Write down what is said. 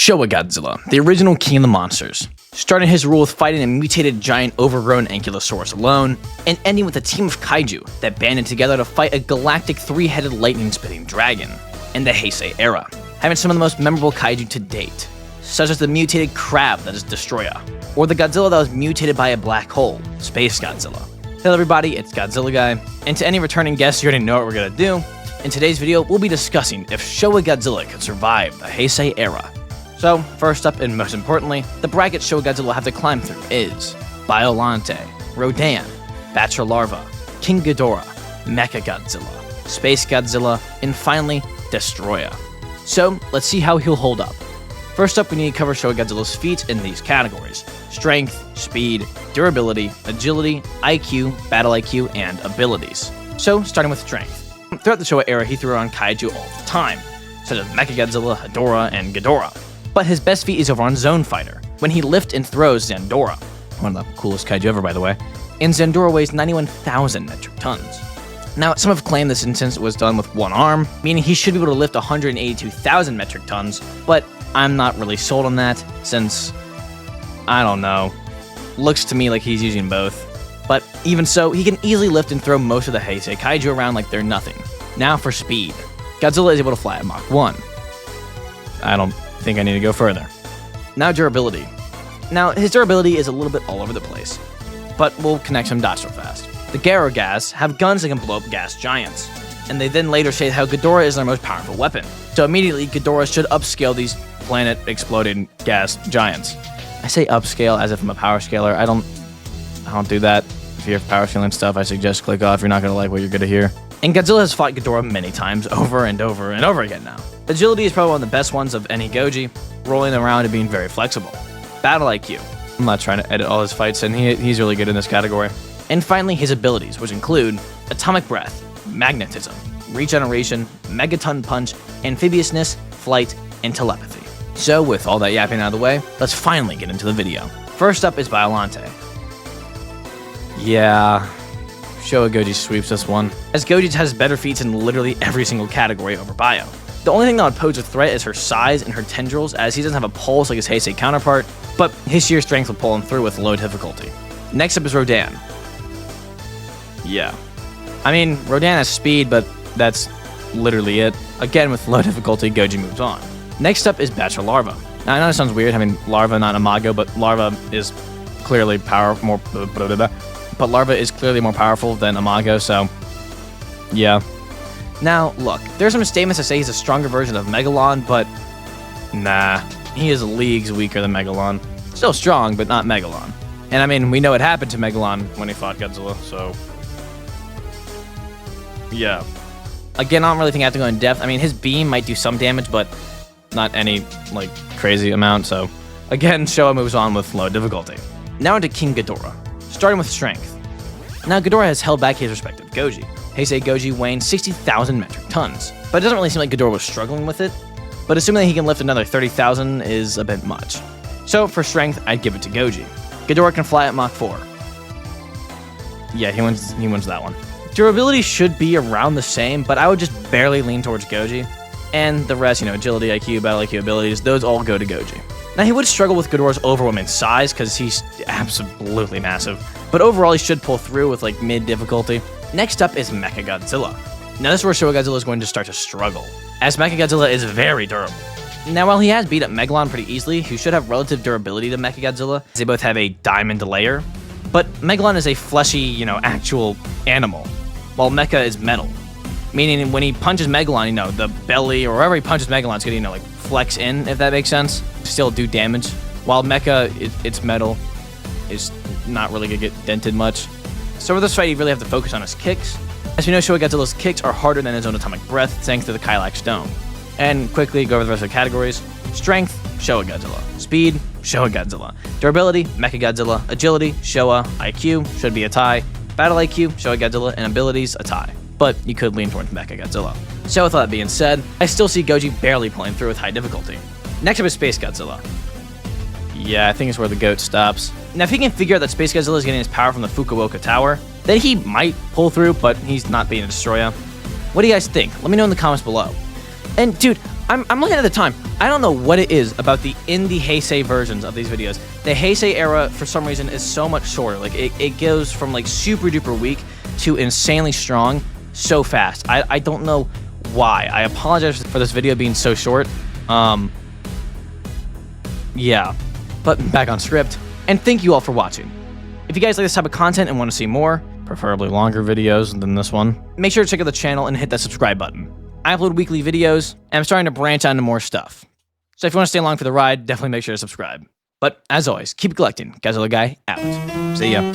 Showa Godzilla, the original king of the monsters, starting his rule with fighting a mutated giant overgrown ankylosaurus alone, and ending with a team of kaiju that banded together to fight a galactic three-headed lightning-spitting dragon in the Heisei era, having some of the most memorable kaiju to date, such as the mutated crab that is Destroya, or the Godzilla that was mutated by a black hole, Space Godzilla. Hello everybody, it's Godzilla Guy, and to any returning guests, you already know what we're gonna do. In today's video, we'll be discussing if Showa Godzilla could survive the Heisei era. So, first up and most importantly, the bracket Showa Godzilla will have to climb through is Biollante, Rodan, Bachelor Larva, King Ghidorah, Mecha Godzilla, Space Godzilla, and finally, Destroya. So, let's see how he'll hold up. First up, we need to cover Showa Godzilla's feats in these categories: strength, speed, durability, agility, IQ, battle IQ, and abilities. So, starting with strength. Throughout the Showa era, he threw around kaiju all the time, such as Mechagodzilla, Hedorah, and Ghidorah. But his best feat is over on Zone Fighter, when he lifts and throws Zandora, one of the coolest kaiju ever by the way, and Zandora weighs 91,000 metric tons. Now, some have claimed this instance was done with one arm, meaning he should be able to lift 182,000 metric tons, but I'm not really sold on that, since, I don't know, looks to me like he's using both. But even so, he can easily lift and throw most of the Heisei kaiju around like they're nothing. Now for speed. Godzilla is able to fly at Mach 1. I don't think I need to go further. Now durability. Now, his durability is a little bit all over the place, but we'll connect some dots real fast. The Gas have guns that can blow up gas giants, and they then later say how Ghidorah is their most powerful weapon. So immediately, Ghidorah should upscale these planet-exploding gas giants. I say upscale as if I'm a power scaler. I don't do that. If you're power scaling stuff, I suggest click off. You're not going to like what you're going to hear. And Godzilla has fought Ghidorah many times, over and over and over again now. Agility is probably one of the best ones of any Goji, rolling around and being very flexible. Battle IQ. I'm not trying to edit all his fights, and he's really good in this category. And finally, his abilities, which include Atomic Breath, Magnetism, Regeneration, Megaton Punch, Amphibiousness, Flight, and Telepathy. So, with all that yapping out of the way, let's finally get into the video. First up is Biollante. Yeah, Showa Goji sweeps this one, as Goji has better feats in literally every single category over Bio. The only thing that would pose a threat is her size and her tendrils, as he doesn't have a pulse like his Heisei counterpart, but his sheer strength will pull him through with low difficulty. Next up is Rodan. Yeah. I mean, Rodan has speed, but that's literally it. Again, with low difficulty, Goji moves on. Next up is Bachelor Larva. Now, I know it sounds weird having Larva, not Imago, but Larva is clearly but Larva is clearly more powerful than Imago, so yeah. Now, look, there's some statements that say he's a stronger version of Megalon, but nah, he is leagues weaker than Megalon. Still strong, but not Megalon. And I mean, we know what happened to Megalon when he fought Godzilla, so yeah. Again, I don't really think I have to go in depth. I mean, his beam might do some damage, but not any, like, crazy amount, so again, Showa moves on with low difficulty. Now into King Ghidorah, starting with strength. Now, Ghidorah has held back his respective Goji. Heisei Goji weighing 60,000 metric tons, but it doesn't really seem like Ghidorah was struggling with it, but assuming that he can lift another 30,000 is a bit much. So, for strength, I'd give it to Goji. Ghidorah can fly at Mach 4. Yeah, he wins that one. Durability should be around the same, but I would just barely lean towards Goji. And the rest, agility, IQ, battle IQ abilities, those all go to Goji. Now, he would struggle with Ghidorah's overwhelming size, because he's absolutely massive, but overall he should pull through with, like, mid-difficulty. Next up is Mechagodzilla. Now, this is where Showa Godzilla is going to start to struggle, as Mechagodzilla is very durable. Now, while he has beat up Megalon pretty easily, he should have relative durability to Mechagodzilla, as they both have a diamond layer, but Megalon is a fleshy, actual animal, while Mecha is metal. Meaning, when he punches Megalon, the belly, or wherever he punches Megalon, it's gonna, like, flex in, if that makes sense. Still do damage. While Mecha, it's metal, is not really gonna get dented much. So for this fight, you really have to focus on his kicks. As we know, Showa Godzilla's kicks are harder than his own Atomic Breath, thanks to the Kailak Stone. And quickly, go over the rest of the categories. Strength, Showa Godzilla. Speed, Showa Godzilla. Durability, Mechagodzilla. Agility, Showa. IQ, should be a tie. Battle IQ, Showa Godzilla. And abilities, a tie. But you could lean towards Mechagodzilla. So with all that being said, I still see Goji barely pulling through with high difficulty. Next up is Space Godzilla. Yeah, I think it's where the goat stops. Now, if he can figure out that Space Godzilla is getting his power from the Fukuoka Tower, then he might pull through, but he's not being a Destroya. What do you guys think? Let me know in the comments below. And dude, I'm looking at the time. I don't know what it is about the indie Heisei versions of these videos. The Heisei era, for some reason, is so much shorter. Like, it goes from, like, super duper weak to insanely strong so fast. I don't know why. I apologize for this video being so short. Yeah. But back on script. And thank you all for watching. If you guys like this type of content and want to see more, preferably longer videos than this one, make sure to check out the channel and hit that subscribe button. I upload weekly videos, and I'm starting to branch out into more stuff. So if you want to stay along for the ride, definitely make sure to subscribe. But as always, keep collecting. Godzilla Guy out. See ya.